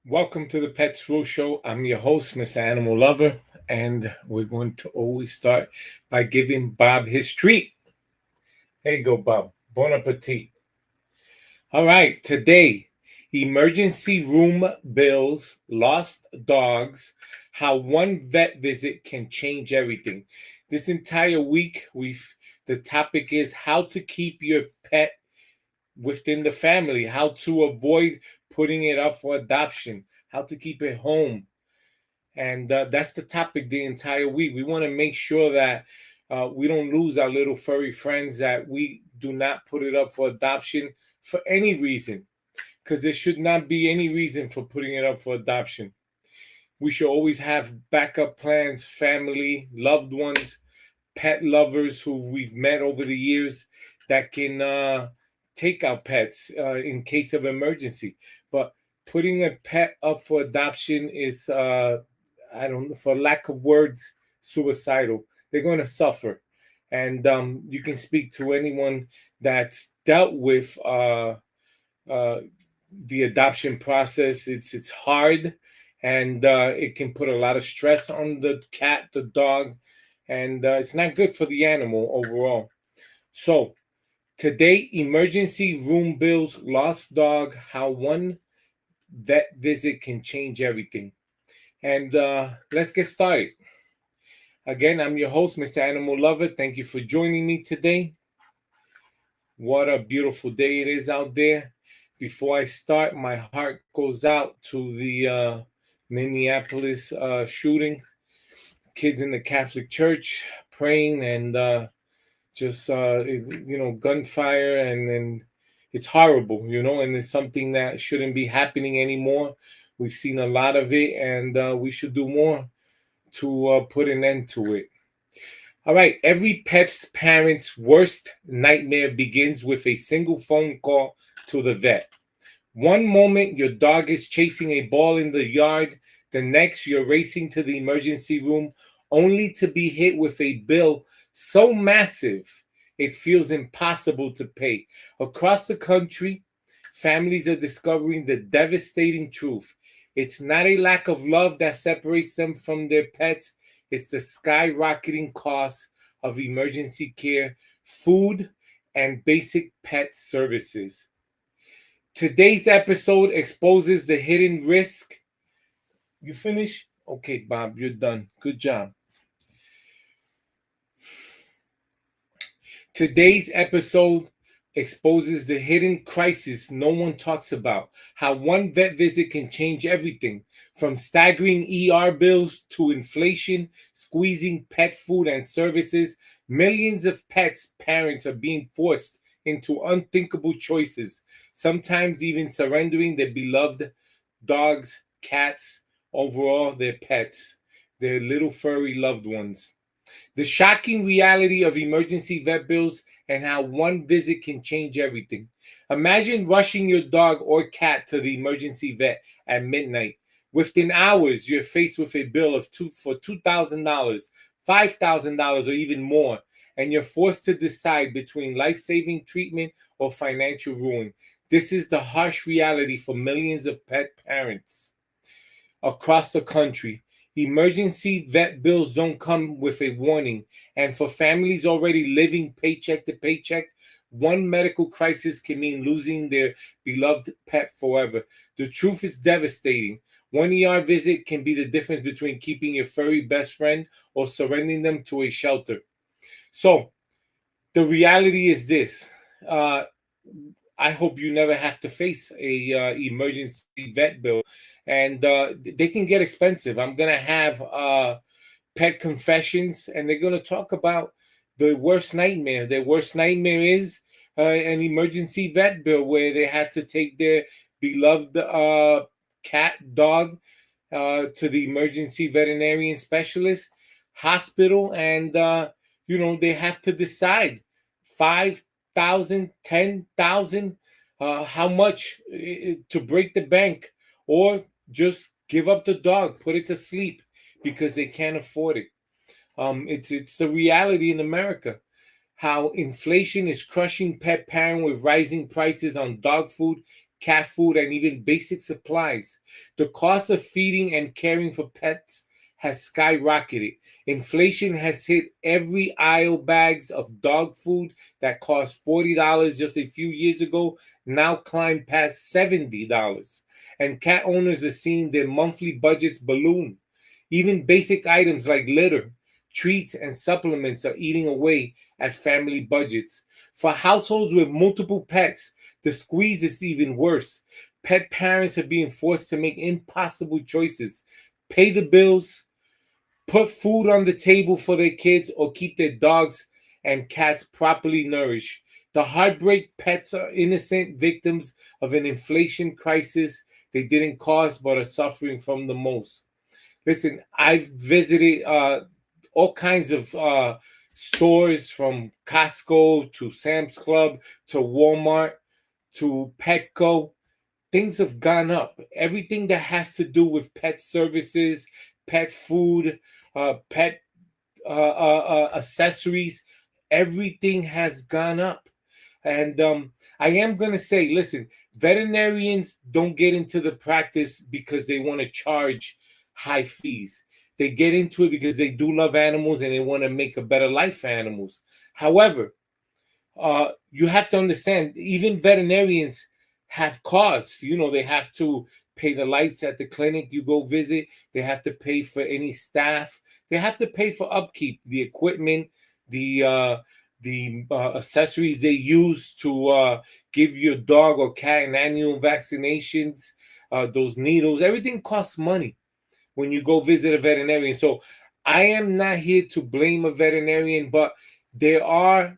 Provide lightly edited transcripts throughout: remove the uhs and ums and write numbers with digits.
Welcome to the Pets Rule Show. I'm your host, Mr. Animal Lover, and we're going to always start by giving Bob his treat. Here you go, Bob. Bon appetit. All right, today, emergency room bills, lost dogs, how one vet visit can change everything. This entire week, the topic is how to keep your pet within the family, how to avoid putting it up for adoption, how to keep it home. And that's the topic the entire week. We want to make sure that we don't lose our little furry friends, that we do not put it up for adoption for any reason, because there should not be any reason for putting it up for adoption. We should always have backup plans, family, loved ones, pet lovers who we've met over the years that can take our pets in case of emergency. But putting a pet up for adoption is, I don't know, for lack of words, suicidal. They're going to suffer. And you can speak to anyone that's dealt with the adoption process. It's hard, and it can put a lot of stress on the cat, the dog, and it's not good for the animal overall. So today, emergency room bills, lost dog, how one vet visit can change everything. And let's get started. Again, I'm your host, Mr. Animal Lover. Thank you for joining me today. What a beautiful day it is out there. Before I start, my heart goes out to the Minneapolis shooting. Kids in the Catholic Church praying and just gunfire, and it's horrible, and it's something that shouldn't be happening anymore. We've seen a lot of it, and we should do more to put an end to it. All right, every pet's parent's worst nightmare begins with a single phone call to the vet. One moment your dog is chasing a ball in the yard, the next you're racing to the emergency room only to be hit with a bill so massive it feels impossible to pay. Across the country, families are discovering the devastating truth. It's not a lack of love that separates them from their pets. It's the skyrocketing cost of emergency care, food, and basic pet services. Today's episode exposes the hidden risk. You finish? Okay, Bob, you're done. Good job. Today's episode exposes the hidden crisis no one talks about, how one vet visit can change everything, from staggering ER bills to inflation squeezing pet food and services. Millions of pets parents are being forced into unthinkable choices, sometimes even surrendering their beloved dogs, cats, overall their pets, their little furry loved ones. The shocking reality of emergency vet bills and how one visit can change everything. Imagine rushing your dog or cat to the emergency vet at midnight. Within hours, you're faced with a bill of $2,000, $5,000, or even more, and you're forced to decide between life-saving treatment or financial ruin. This is the harsh reality for millions of pet parents across the country. Emergency vet bills don't come with a warning, and for families already living paycheck to paycheck, one medical crisis can mean losing their beloved pet forever. The truth is devastating. One ER visit can be the difference between keeping your furry best friend or surrendering them to a shelter. So, the reality is this. I hope you never have to face a emergency vet bill, and they can get expensive. I'm gonna have pet confessions, and they're gonna talk about the worst nightmare. Their worst nightmare is an emergency vet bill where they had to take their beloved cat, dog to the emergency veterinarian specialist, hospital, and they have to decide 5,000, 10,000, how much to break the bank, or just give up the dog, put it to sleep because they can't afford it. It's the reality in America. How inflation is crushing pet parent with rising prices on dog food, cat food, and even basic supplies. The cost of feeding and caring for pets has skyrocketed. Inflation has hit every aisle. Bags of dog food that cost $40 just a few years ago now climb past $70. And cat owners are seeing their monthly budgets balloon. Even basic items like litter, treats, and supplements are eating away at family budgets. For households with multiple pets, the squeeze is even worse. Pet parents are being forced to make impossible choices: pay the bills, put food on the table for their kids, or keep their dogs and cats properly nourished. The heartbreak: pets are innocent victims of an inflation crisis they didn't cause but are suffering from the most. Listen, I've visited all kinds of stores, from Costco to Sam's Club to Walmart to Petco. Things have gone up. Everything that has to do with pet services, pet food, pet accessories, everything has gone up. And I am going to say, listen, veterinarians don't get into the practice because they want to charge high fees. They get into it because they do love animals and they want to make a better life for animals. However, you have to understand, even veterinarians have costs. They have to pay the lights at the clinic you go visit. They have to pay for any staff. They have to pay for upkeep, the equipment, the accessories they use to give your dog or cat an annual vaccinations. Those needles, everything costs money when you go visit a veterinarian. So I am not here to blame a veterinarian, but there are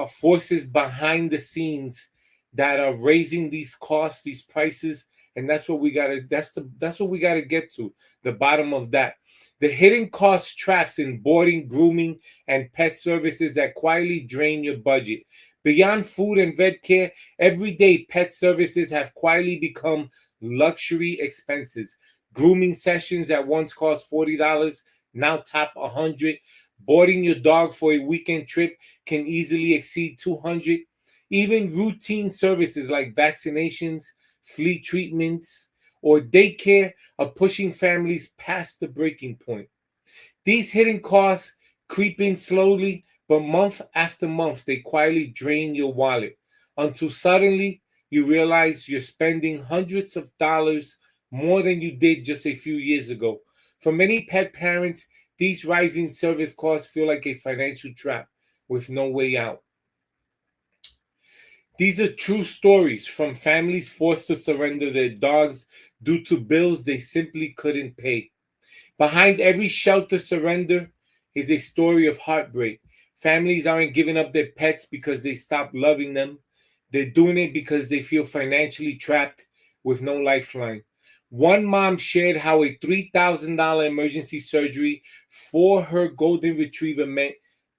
forces behind the scenes that are raising these costs, these prices, and that's what we gotta. That's what we gotta get to the bottom of that. The hidden cost traps in boarding, grooming, and pet services that quietly drain your budget. Beyond food and vet care, everyday pet services have quietly become luxury expenses. Grooming sessions that once cost $40 now top $100. Boarding your dog for a weekend trip can easily exceed $200. Even routine services like vaccinations, flea treatments, or daycare are pushing families past the breaking point. These hidden costs creep in slowly, but month after month, they quietly drain your wallet until suddenly you realize you're spending hundreds of dollars more than you did just a few years ago. For many pet parents, these rising service costs feel like a financial trap with no way out. These are true stories from families forced to surrender their dogs due to bills they simply couldn't pay. Behind every shelter surrender is a story of heartbreak. Families aren't giving up their pets because they stopped loving them. They're doing it because they feel financially trapped with no lifeline. One mom shared how a $3,000 emergency surgery for her golden retriever meant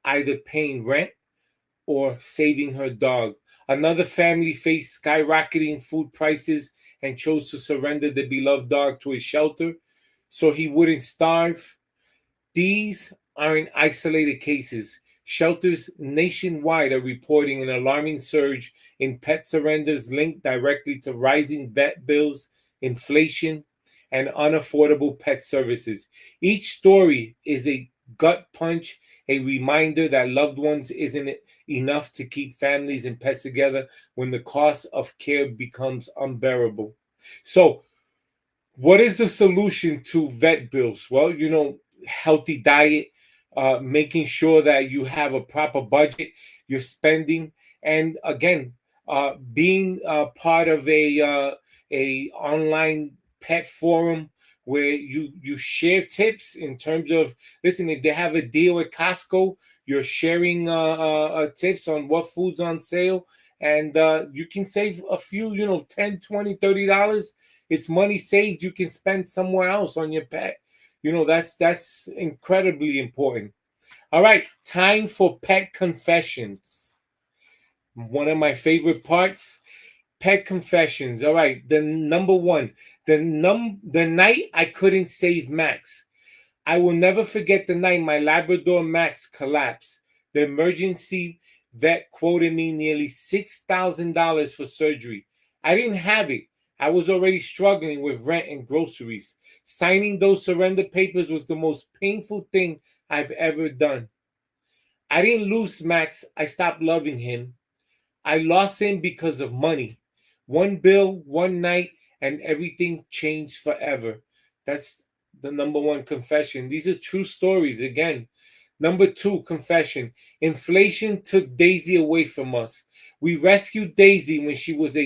either paying rent or saving her dog. Another family faced skyrocketing food prices and chose to surrender the beloved dog to a shelter so he wouldn't starve. These aren't isolated cases. Shelters nationwide are reporting an alarming surge in pet surrenders linked directly to rising vet bills, inflation, and unaffordable pet services. Each story is a gut punch, a reminder that loved ones isn't enough to keep families and pets together when the cost of care becomes unbearable. So, what is the solution to vet bills? Well, healthy diet, making sure that you have a proper budget, you're spending, and again, being part of a online pet forum where you share tips in terms of, listen, if they have a deal at Costco, you're sharing tips on what food's on sale, and you can save a few, 10, 20, $30. It's money saved you can spend somewhere else on your pet. That's incredibly important. All right, time for pet confessions. One of my favorite parts, pet confessions. All right, the number one, the night I couldn't save Max. I will never forget the night my Labrador Max collapsed. The emergency vet quoted me nearly $6,000 for surgery, I didn't have it. I was already struggling with rent and groceries. Signing those surrender papers was the most painful thing I've ever done. I didn't lose Max. I stopped loving him. I lost him because of money. One bill, one night, and everything changed forever. That's the number one confession. These are true stories again. Number two confession. Inflation took Daisy away from us. We rescued Daisy when she was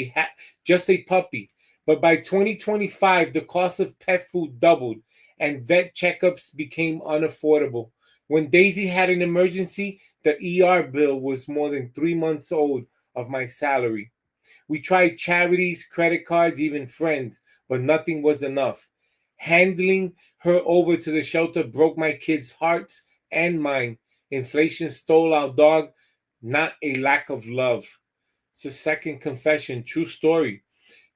just a puppy. But by 2025, the cost of pet food doubled and vet checkups became unaffordable. When Daisy had an emergency, the ER bill was more than 3 months old of my salary. We tried charities, credit cards, even friends, but nothing was enough. Handling her over to the shelter broke my kids' hearts and mine. Inflation stole our dog, not a lack of love. It's the second confession, true story.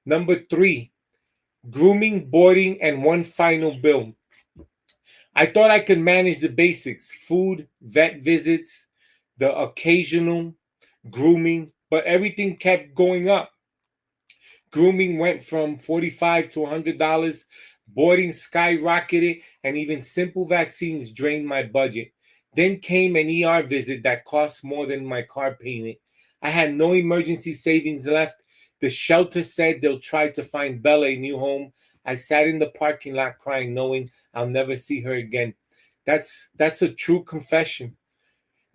Number three, grooming, boarding, and one final bill. I thought I could manage the basics: food, vet visits, the occasional grooming, but everything kept going up. Grooming went from $45 to $100, boarding skyrocketed, and even simple vaccines drained my budget. Then came an ER visit that cost more than my car payment. I had no emergency savings left. The shelter said they'll try to find Bella a new home. I sat in the parking lot crying, knowing I'll never see her again. That's a true confession.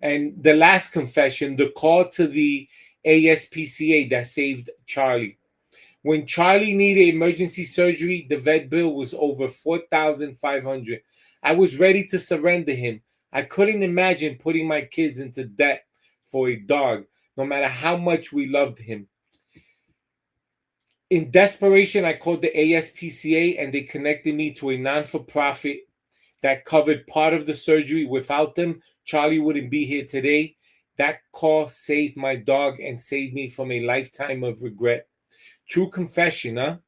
And the last confession, the call to the ASPCA that saved Charlie. When Charlie needed emergency surgery, the vet bill was over $4,500. I was ready to surrender him. I couldn't imagine putting my kids into debt for a dog, no matter how much we loved him. In desperation, I called the ASPCA and they connected me to a non-for-profit that covered part of the surgery. Without them, Charlie wouldn't be here today. That call saved my dog and saved me from a lifetime of regret. True confession, huh?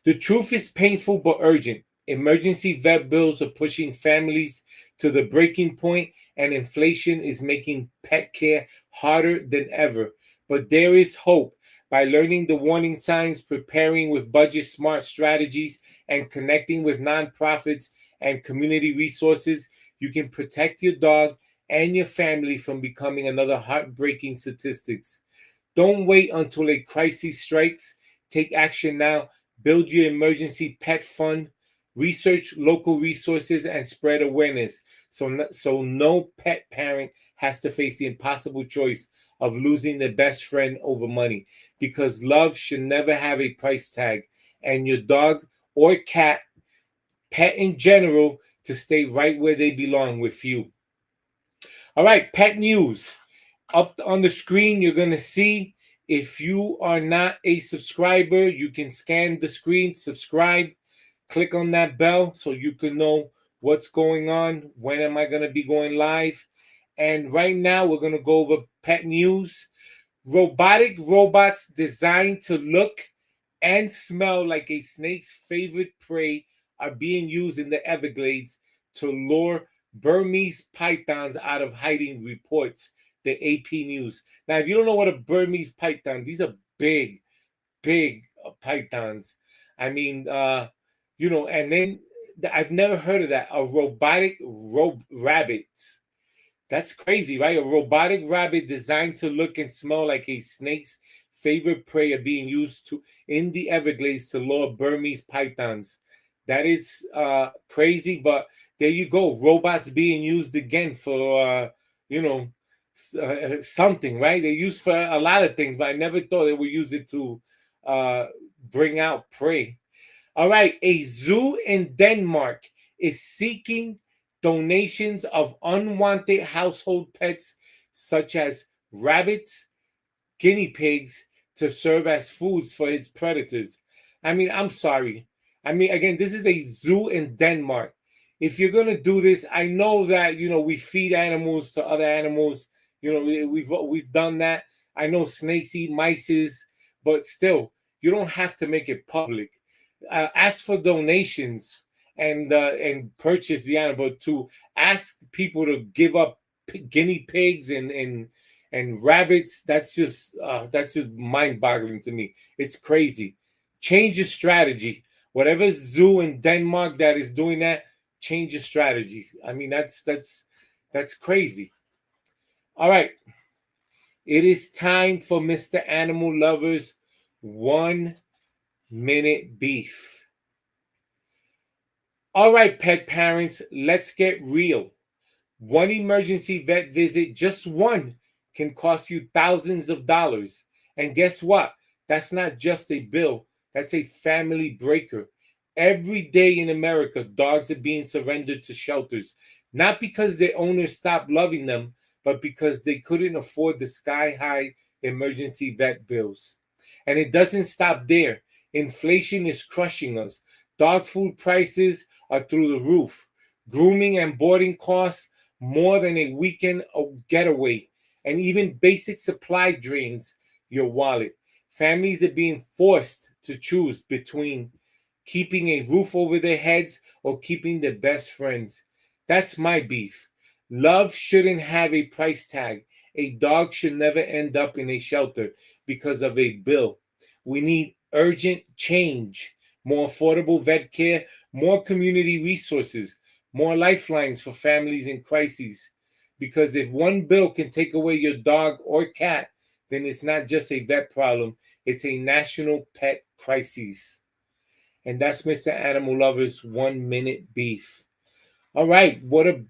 The truth is painful but urgent. Emergency vet bills are pushing families to the breaking point, and inflation is making pet care harder than ever. But there is hope. By learning the warning signs, preparing with budget smart strategies, and connecting with nonprofits and community resources, you can protect your dog and your family from becoming another heartbreaking statistics. Don't wait until a crisis strikes. Take action now. Build your emergency pet fund. Research local resources and spread awareness so no pet parent has to face the impossible choice of losing their best friend over money, because love should never have a price tag, and your dog or cat, pet in general, to stay right where they belong with you. All right, pet news. Up on the screen, you're going to see, if you are not a subscriber, you can scan the screen, subscribe, click on that bell so you can know what's going on, when am I going to be going live. And right now, we're going to go over pet news. Robotic robots designed to look and smell like a snake's favorite prey are being used in the Everglades to lure Burmese pythons out of hiding, reports the AP News. Now, if you don't know what a Burmese python, these are big, big pythons. I mean, and then I've never heard of that. A robotic rabbit. That's crazy, right? A robotic rabbit designed to look and smell like a snake's favorite prey are being used to in the Everglades to lure Burmese pythons. That is crazy, but there you go. Robots being used again for, something, right? They're used for a lot of things, but I never thought they would use it to bring out prey. All right, a zoo in Denmark is seeking donations of unwanted household pets such as rabbits, guinea pigs, to serve as foods for its predators. I mean, I'm sorry. I mean, again, this is a zoo in Denmark. If you're gonna do this, I know that we feed animals to other animals. We've done that. I know snakes eat mice, but still, you don't have to make it public. Ask for donations and purchase the animal. To ask people to give up guinea pigs and And rabbits, that's just mind-boggling to me. It's crazy. Change your strategy. Whatever zoo in Denmark that is doing that, change your strategy. I mean, that's crazy. All right, it is time for Mr. Animal Lovers 1 minute beef. All right, pet parents, let's get real. One emergency vet visit, just one, can cost you thousands of dollars. And guess what? That's not just a bill, that's a family breaker. Every day in America, dogs are being surrendered to shelters, not because their owners stopped loving them, but because they couldn't afford the sky high emergency vet bills. And it doesn't stop there. Inflation is crushing us. Dog food prices are through the roof. Grooming and boarding costs more than a weekend getaway, and even basic supply drains your wallet. Families are being forced to choose between keeping a roof over their heads or keeping their best friends. That's my beef. Love shouldn't have a price tag. A dog should never end up in a shelter because of a bill. We need urgent change, more affordable vet care, more community resources, more lifelines for families in crises. Because if one bill can take away your dog or cat, then it's not just a vet problem, it's a national pet crisis. And that's Mr. Animal Lover's 1 minute beef. All right, what a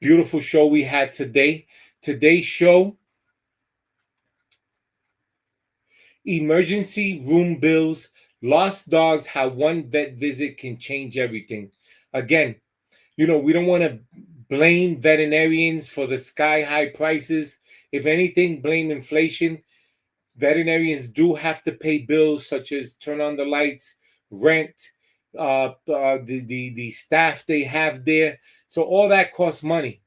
beautiful show we had today. Today's show: emergency room bills, lost dogs, how one vet visit can change everything. Again, we don't want to blame veterinarians for the sky high prices. If anything, blame inflation. Veterinarians do have to pay bills such as turn on the lights, rent, the staff they have there. So all that costs money.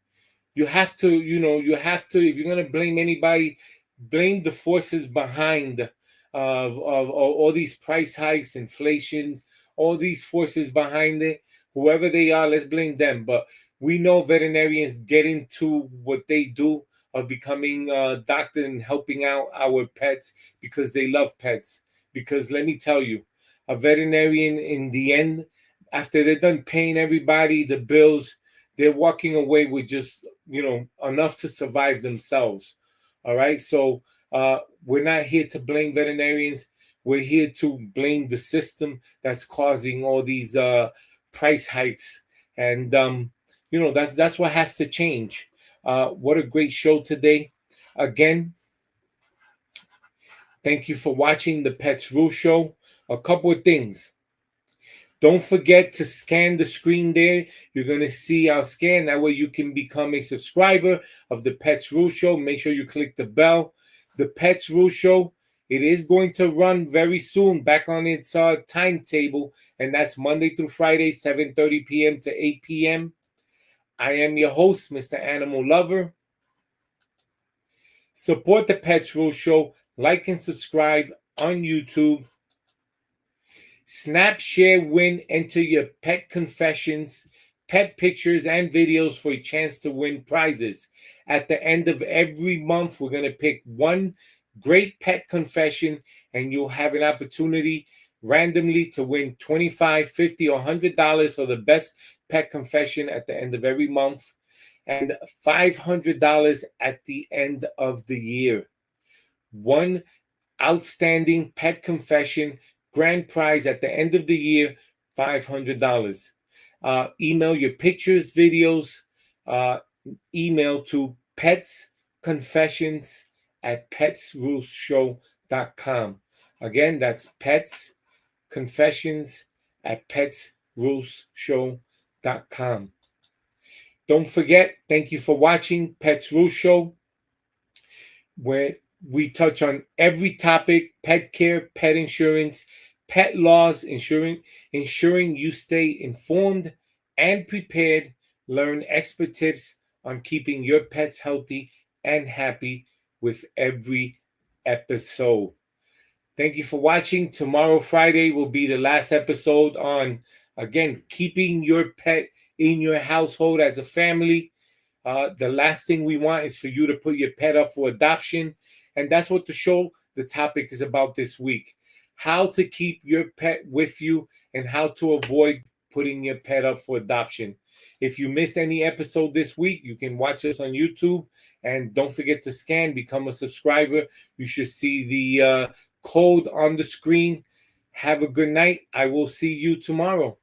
You have to, if you're going to blame anybody, blame the forces behind of all these price hikes, inflations, all these forces behind it. Whoever they are, let's blame them. But we know veterinarians get into what they do of becoming a doctor and helping out our pets because they love pets. Because let me tell you, a veterinarian in the end, after they're done paying everybody the bills, they're walking away with just enough to survive themselves. All right, so we're not here to blame veterinarians. We're here to blame the system that's causing all these price hikes, and that's what has to change. What a great show today! Again, thank you for watching the Pets Rule Show. A couple of things. Don't forget to scan the screen there. You're going to see our scan. That way you can become a subscriber of the Pets Rule Show. Make sure you click the bell. The Pets Rule Show, it is going to run very soon, back on its timetable, and that's Monday through Friday, 7:30 p.m. to 8 p.m. I am your host, Mr. Animal Lover. Support the Pets Rule Show. Like and subscribe on YouTube. Snap, share, win, enter your pet confessions, pet pictures, and videos for a chance to win prizes. At the end of every month, we're going to pick one great pet confession, and you'll have an opportunity randomly to win $25, $50, or $100 for the best pet confession at the end of every month, and $500 at the end of the year. One outstanding pet confession grand prize at the end of the year, $500. Email your pictures, videos, email to petsconfessions@petsruleshow.com. Again, that's petsconfessions@petsruleshow.com. Don't forget, thank you for watching Pets Rule Show, where we touch on every topic: pet care, pet insurance, pet laws, ensuring you stay informed and prepared. Learn expert tips on keeping your pets healthy and happy with every episode. Thank you for watching. Tomorrow, Friday, will be the last episode on, again, keeping your pet in your household as a family. The last thing we want is for you to put your pet up for adoption. And that's what the topic is about this week. How to keep your pet with you and how to avoid putting your pet up for adoption. If you missed any episode this week, you can watch us on YouTube. And don't forget to become a subscriber. You should see the code on the screen. Have a good night. I will see you tomorrow.